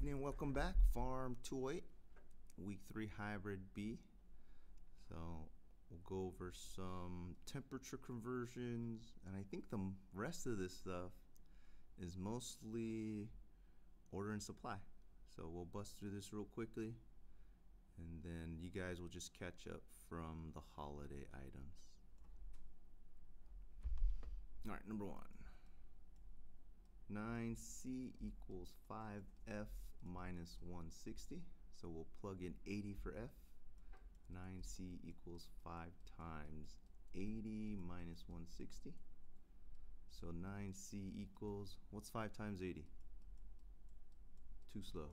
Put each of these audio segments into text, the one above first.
evening, welcome back. Farm 208, week 3 hybrid B. So we'll go over some temperature conversions, and I think the rest of this stuff is mostly order and supply. So we'll bust through this real quickly, and then you guys will just catch up from the holiday items. All right, number 1. 9C equals 5F minus 160. So we'll plug in 80 for F. 9C equals 5 times 80 minus 160. So 9C equals, what's 5 times 80? Too slow.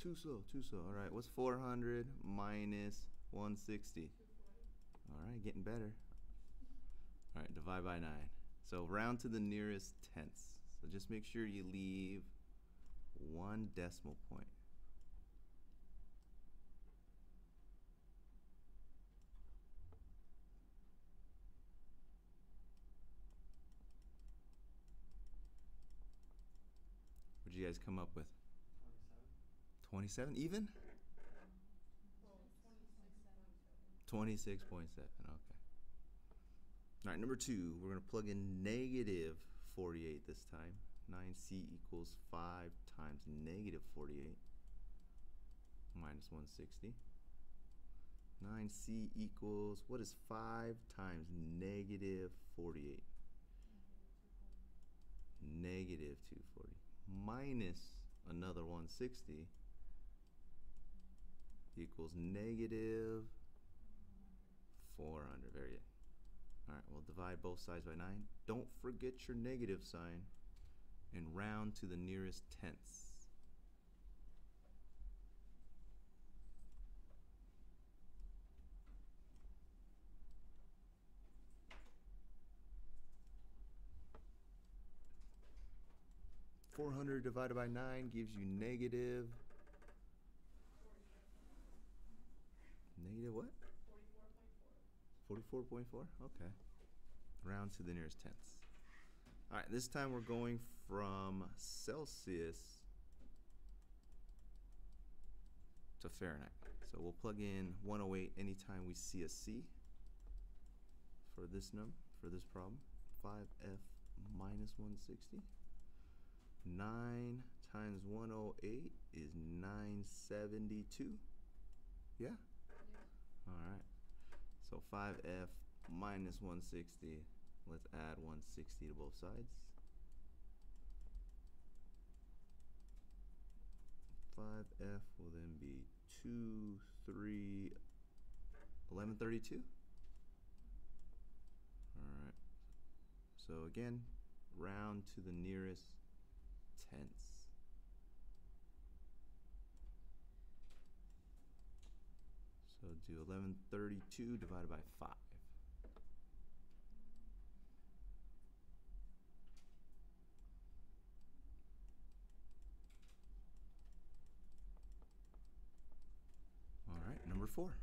400. Too slow. All right, what's 400 minus 160? 240. All right, getting better. All right, divide by 9. So round to the nearest tenths. So just make sure you leave 1 decimal point. What did you guys come up with? 27 even? 26.7. Okay. All right, number 2, we're going to plug in negative 48 this time. 9C equals 5 times negative 48 minus 160. 9C equals, what is 5 times negative 48? Negative 240 minus another 160 equals negative 400. Very good. All right, we'll divide both sides by 9. Don't forget your negative sign and round to the nearest tenths. .400 divided by 9 gives you negative what? 44.4. Okay. Round to the nearest tenths. All right, this time we're going from Celsius to Fahrenheit. So we'll plug in 108 anytime we see a C for this problem. 5F minus 160. 9 times 108 is 972. Yeah? All right. So 5F minus 160. Let's add 160 to both sides. 5F will then be 1132. All right. So again, round to the nearest tenths. So do 1132 divided by 5. All right, number 4.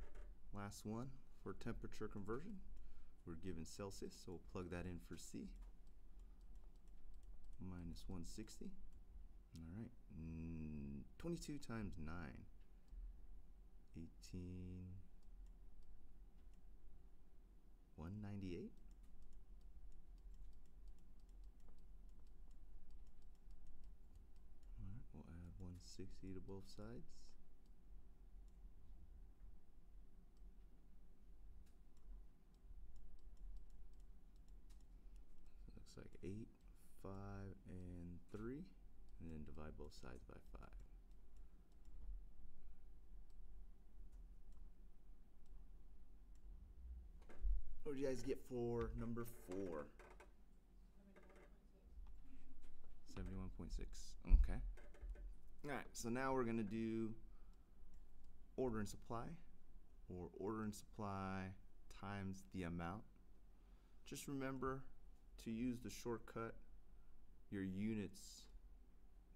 Last one for temperature conversion. We're given Celsius, so we'll plug that in for C. Minus 160. All right, 22 times 9. 198. All right, we'll add 160 to both sides. So it looks like 8, 5, and 3, and then divide both sides by 5. What did you guys get for number 4? 71.6. Okay. All right, so now we're going to do order and supply, or order and supply times the amount. Just remember to use the shortcut. Your units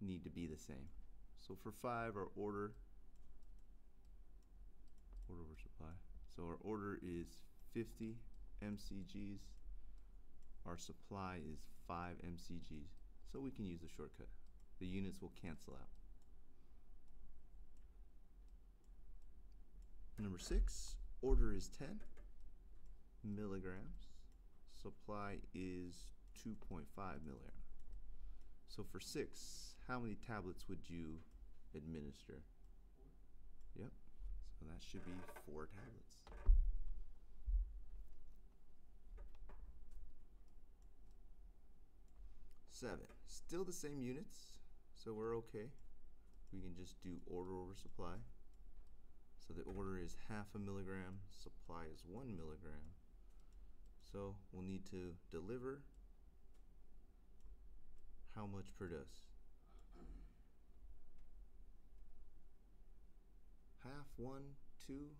need to be the same. So for 5, our order over supply. So our order is 50 mcg's. Our supply is 5 mcg's. So we can use the shortcut. The units will cancel out. Number 6, order is 10 milligrams. Supply is 2.5 milligrams. So for 6, how many tablets would you administer? 4. Yep. So that should be 4 tablets. Seven, still the same units, so we're okay. We can just do order over supply. So the order is 0.5 milligram, supply is 1 milligram. So we'll need to deliver how much per dose? Half, 1, 2?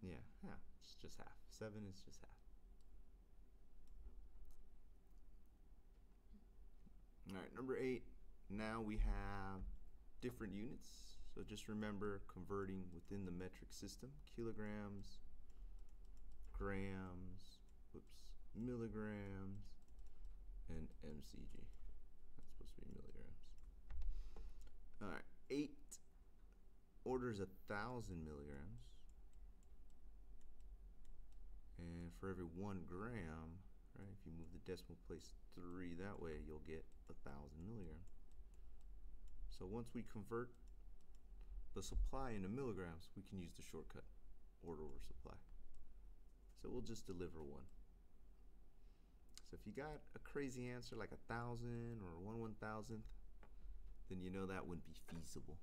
Yeah, half. It's just half. 7 is just half. All right, number 8, now we have different units. So just remember converting within the metric system, kilograms, grams, milligrams, and mcg. That's supposed to be milligrams. All right, 8 orders 1,000 milligrams. And for every 1 gram, right, if you move the decimal place 3 that way, you'll get 1,000 milligrams. So once we convert the supply into milligrams, we can use the shortcut, order over supply. So we'll just deliver 1. So if you got a crazy answer like 1,000 or 1/1000th, then you know that wouldn't be feasible.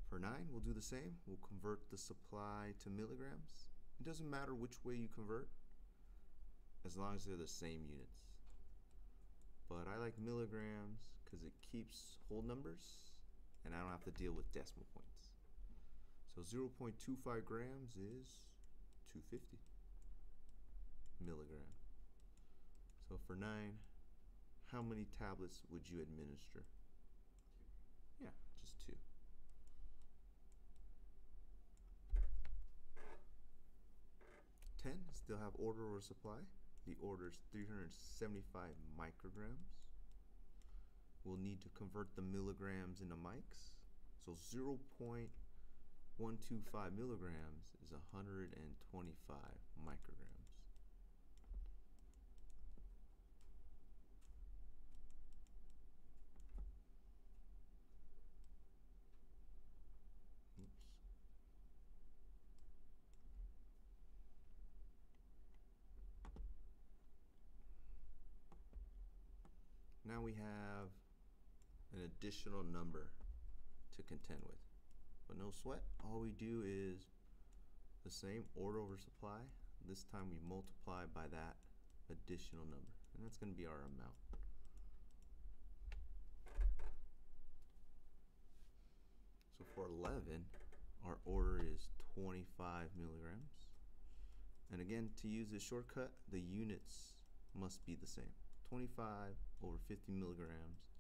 For 9, we'll do the same. We'll convert the supply to milligrams. It doesn't matter which way you convert, as long as they're the same units. But I like milligrams because it keeps whole numbers and I don't have to deal with decimal points. So 0.25 grams is 250 milligrams. So for 9, how many tablets would you administer? 2. Yeah, just 2. Still have order over supply. The order is 375 micrograms. We'll need to convert the milligrams into mics. So 0.125 milligrams is 125 micrograms. Now we have an additional number to contend with. But no sweat, all we do is the same order over supply. This time we multiply by that additional number, and that's going to be our amount. So for 11, our order is 25 milligrams. And again, to use this shortcut, the units must be the same. 25 over 50 milligrams,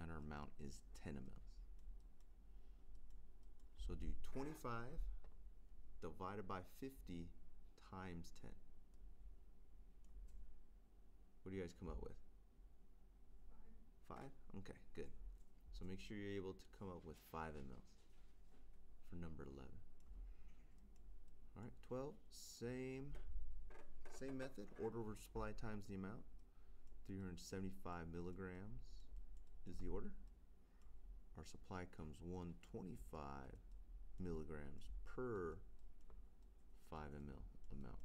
and our amount is 10 mLs. So do 25 divided by 50 times 10. What do you guys come up with? 5? Okay, good. So make sure you're able to come up with 5 mLs for number 11. All right, 12, same method, order over supply times the amount. 375 milligrams is the order. Our supply comes 125 milligrams per 5 ml amount.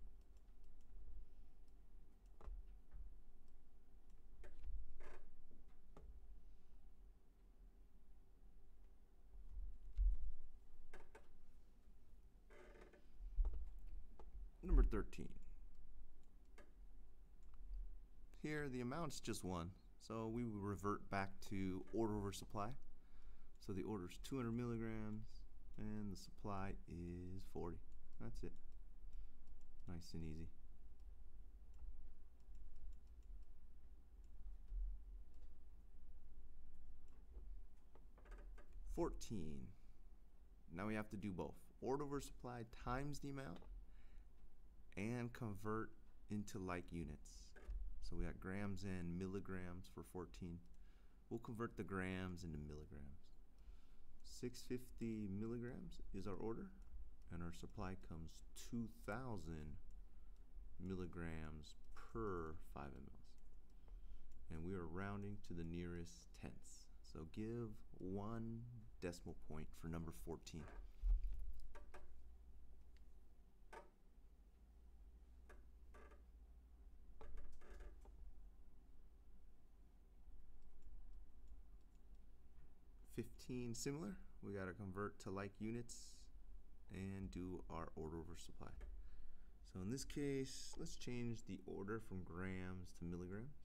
Number 13. Here the amount's just 1, so we will revert back to order over supply. So the order is 200 milligrams and the supply is 40. That's it. Nice and easy. Now we have to do both. Order over supply times the amount and convert into like units. So we got grams and milligrams for 14. We'll convert the grams into milligrams. 650 milligrams is our order, and our supply comes 2,000 milligrams per 5 mLs. And we are rounding to the nearest tenths. So give 1 decimal point for number 14. Similar, we got to convert to like units and do our order over supply. So in this case, let's change the order from grams to milligrams.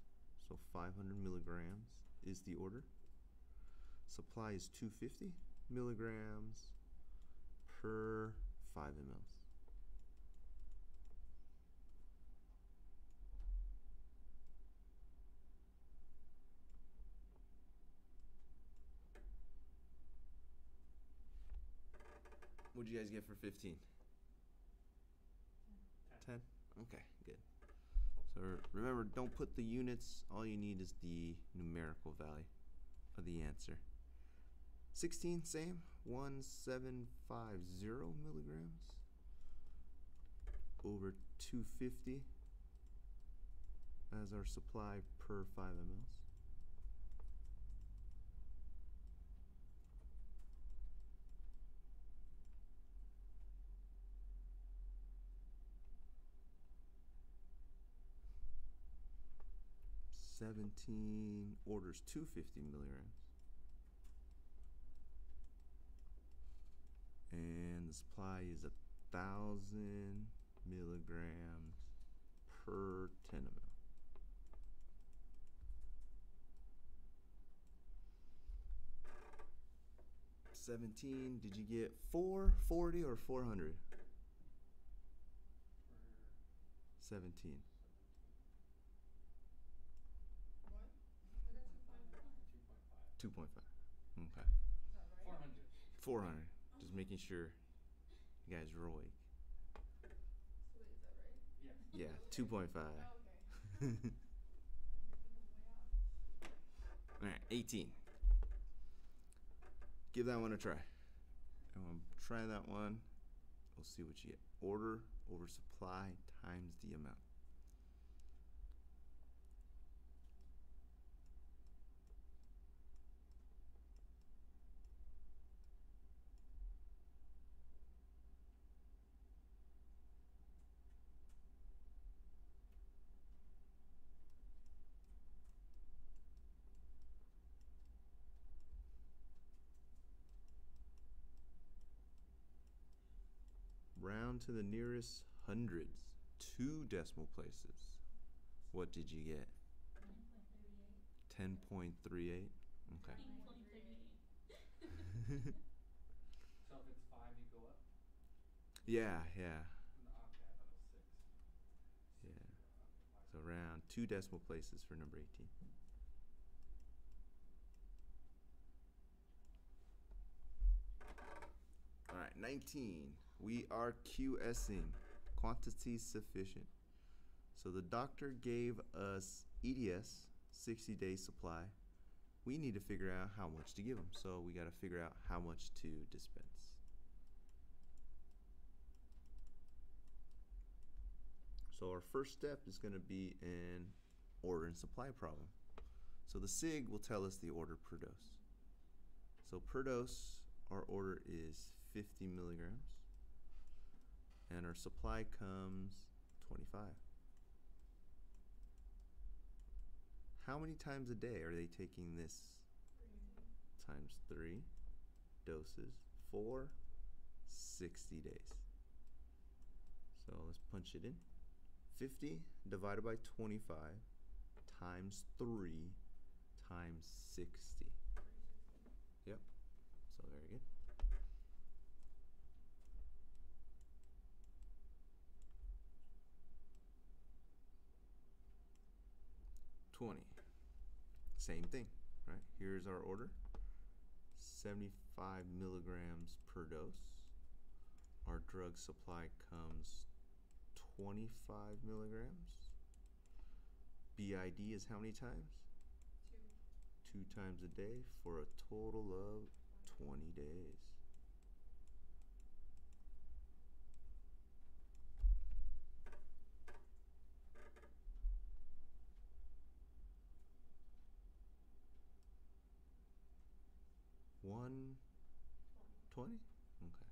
So 500 milligrams is the order. Supply is 250 milligrams per 5 mLs. What'd you guys get for 15? 10. Okay, good. So remember, don't put the units. All you need is the numerical value of the answer. 16, same. 1750 milligrams over 250 as our supply per 5 mLs. Orders 250 milligrams, and the supply is 1,000 milligrams per 10 ml. Did you get 440 or 400? 17. 2.5. Okay. Is that right? 400. Just making sure you guys are awake. So wait, is that right? Yeah. Yeah, 2.5. Oh, okay. All right, 18. Give that one a try. And we'll try that one. We'll see what you get. Order over supply times the amount. Round to the nearest hundreds, 2 decimal places. What did you get? 10.38. 10.38? Okay. So if it's 5, you go up? Yeah. Okay, I thought it was 6. Yeah. Okay, So round 2 decimal places for number 18. All right, 19. We are QSing, quantity sufficient. So the doctor gave us EDS, 60-day supply. We need to figure out how much to give them. So we got to figure out how much to dispense. So our first step is going to be an order and supply problem. So the SIG will tell us the order per dose. So per dose, our order is 50 milligrams. And our supply comes 25. How many times a day are they taking this? 3. Times 3 doses for 60 days. So let's punch it in. 50 divided by 25 times 3 times 60. 360. Yep. So very good. Same thing, right? Here's our order. 75 milligrams per dose. Our drug supply comes 25 milligrams. BID is how many times? 2. 2 times a day for a total of 20 days. One 20? Okay.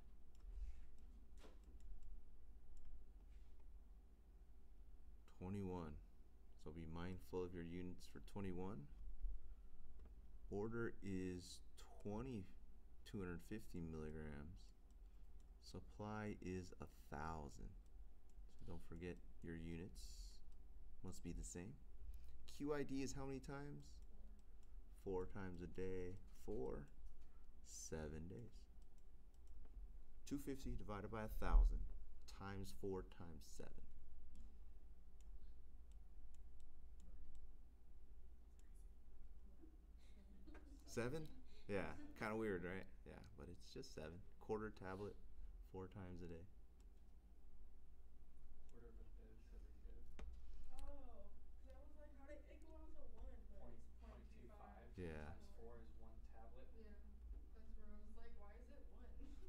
$21. So be mindful of your units for 21. Order is 250 milligrams. Supply is 1,000. So don't forget your units must be the same. QID is how many times? 4 times a day for 7 days. 250 divided by 1,000 times 4 times 7. 7? Yeah, kind of weird, right? Yeah, but it's just 7. Quarter tablet, 4 times a day. Quarter of a dose every day. Oh, because I was like, how did it go out to 1? But it's 0.25. Yeah. Times 4 is 1 tablet. Yeah, that's where I was like, why is it 1? Never mind.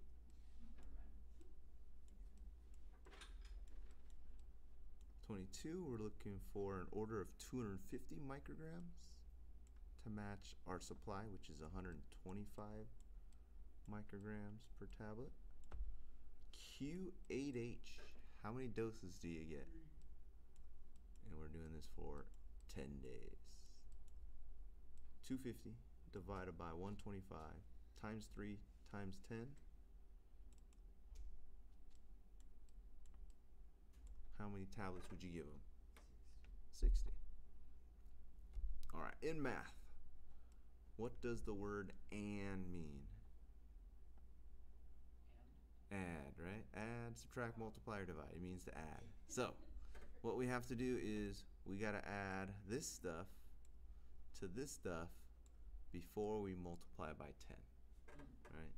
22, we're looking for an order of 250 micrograms to match our supply, which is 125 micrograms per tablet. Q8H, how many doses do you get? And we're doing this for 10 days. 250 divided by 125 times 3 times 10. How many tablets would you give them? 60. All right, in math, what does the word "and" mean? Add, right? Add, subtract, multiply, or divide. It means to add. So, what we have to do is we got to add this stuff to this stuff before we multiply by 10, right?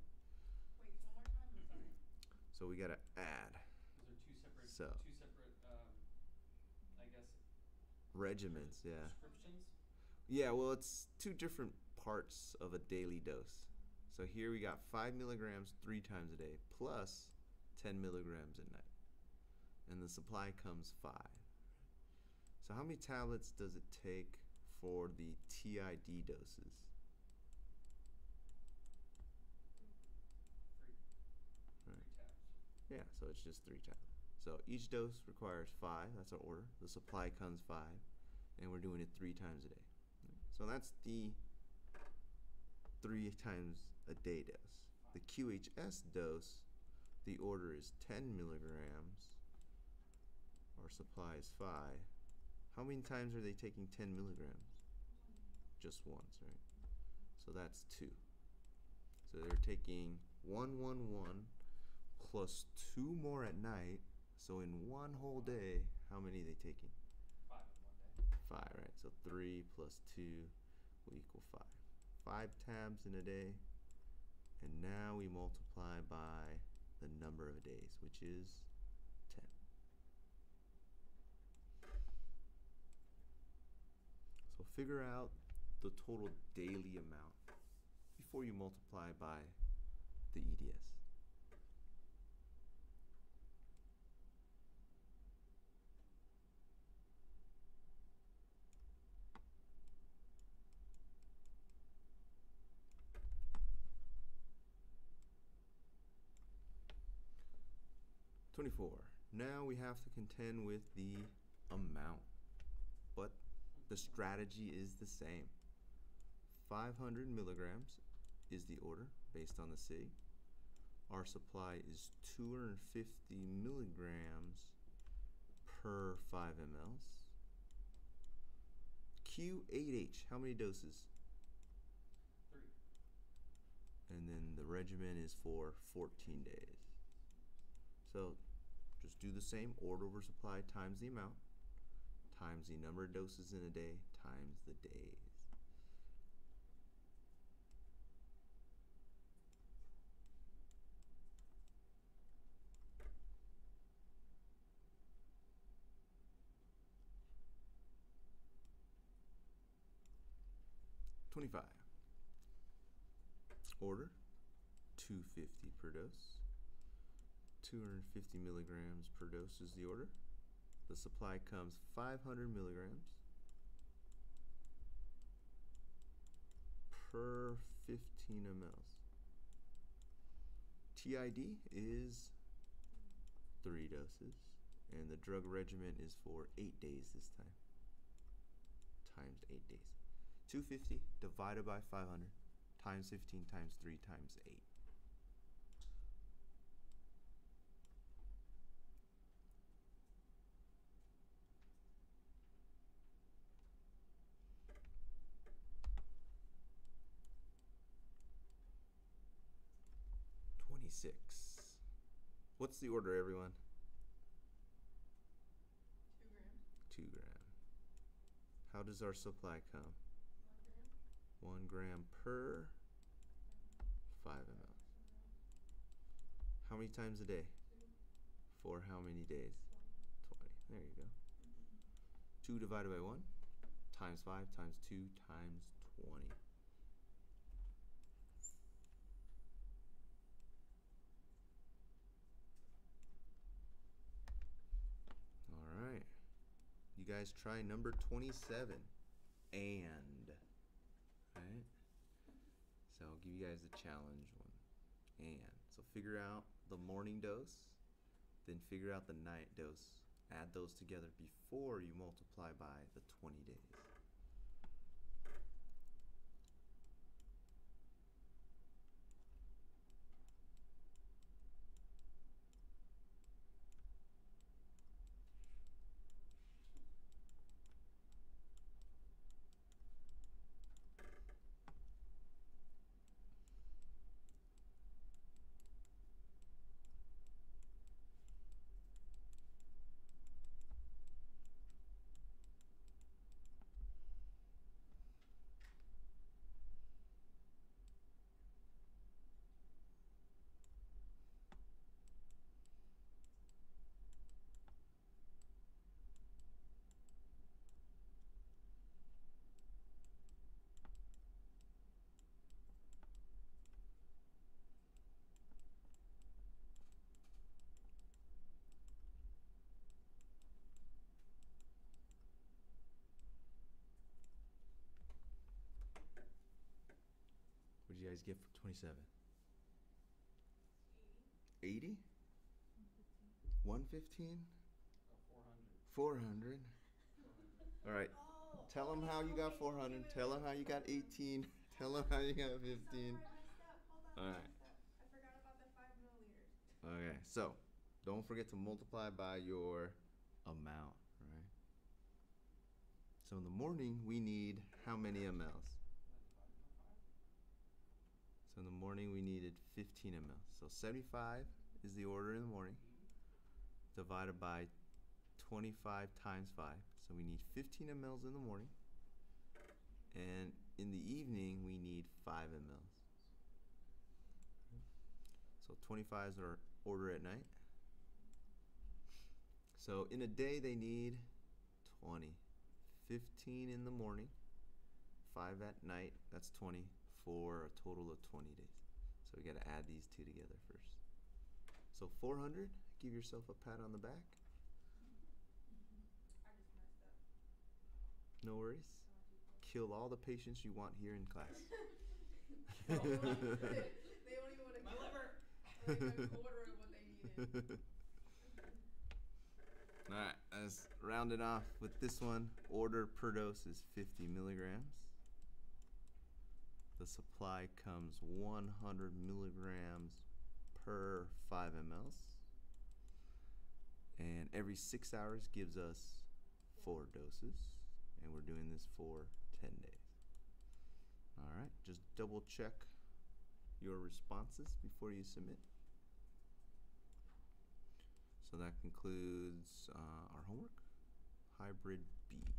Wait, one more time, I'm sorry. So we got to add. Those are two separate, So. I guess, Regiments, yeah. prescriptions? Yeah, well, it's 2 different parts of a daily dose. So here we got 5 milligrams 3 times a day plus 10 milligrams at night. And the supply comes 5. So how many tablets does it take for the TID doses? 3 Right. tabs. Yeah, so it's just 3 tablets. So each dose requires 5. That's our order. The supply comes 5. And we're doing it 3 times a day. So that's the 3 times a day dose. The QHS dose, the order is 10 milligrams. Our supply is 5. How many times are they taking 10 milligrams? Just once, right? So that's 2. So they're taking 1, 1, 1 plus 2 more at night. So in one whole day, how many are they taking? 5 in one day. 5, right? So 3 plus 2 will equal 5. 5 tabs in a day. And now we multiply by the number of days, which is 10. So figure out the total daily amount before you multiply by the EDS. $24. Now we have to contend with the amount, but the strategy is the same. 500 milligrams is the order based on the city. Our supply is 250 milligrams per 5 mLs. Q8H, how many doses? 3. And then the regimen is for 14 days. So just do the same order over supply times the amount times the number of doses in a day times the days. $25. Order 250 per dose. 250 milligrams per dose is the order. The supply comes 500 milligrams per 15 mLs. TID is 3 doses, and the drug regimen is for 8 days this time, times 8 days. 250 divided by 500 times 15 times 3 times 8. What's the order, everyone? 2 grams. 2 gram. How does our supply come? 1 gram. 1 gram per 5 ml. How many times a day? 2. For how many days? 20. 20. There you go. 2 divided by 1 times 5 times 2 times 20. All right. You guys try number 27. And. Right? So I'll give you guys a challenge one. And. So figure out the morning dose, then figure out the night dose. Add those together before you multiply by the 20 days. What did you guys get for 27? 80. 80? 115? 400. 400. All right. Oh. Tell them how you got 400. Tell them how you got 18. Tell them how you got 15. Sorry, I messed up. Hold on. All I right. messed up. I forgot about the 5 milliliters. Okay. So, don't forget to multiply by your amount, right? So in the morning, we need how many mLs? So in the morning, we needed 15 mLs. So 75 is the order in the morning, divided by 25 times 5. So we need 15 mLs in the morning. And in the evening, we need 5 mLs. So 25 is our order at night. So in a day, they need 20. 15 in the morning, 5 at night, that's 20, for a total of 20 days. So we got to add these two together first. So 400, give yourself a pat on the back. I just messed up. No worries. Kill all the patients you want here in class. They don't even want to My liver! like a quarter of what they needed. All right, let's round it off with this one. Order per dose is 50 milligrams. The supply comes 100 milligrams per 5 mLs. And every 6 hours gives us 4 doses. And we're doing this for 10 days. All right, just double check your responses before you submit. So that concludes our homework. Hybrid B.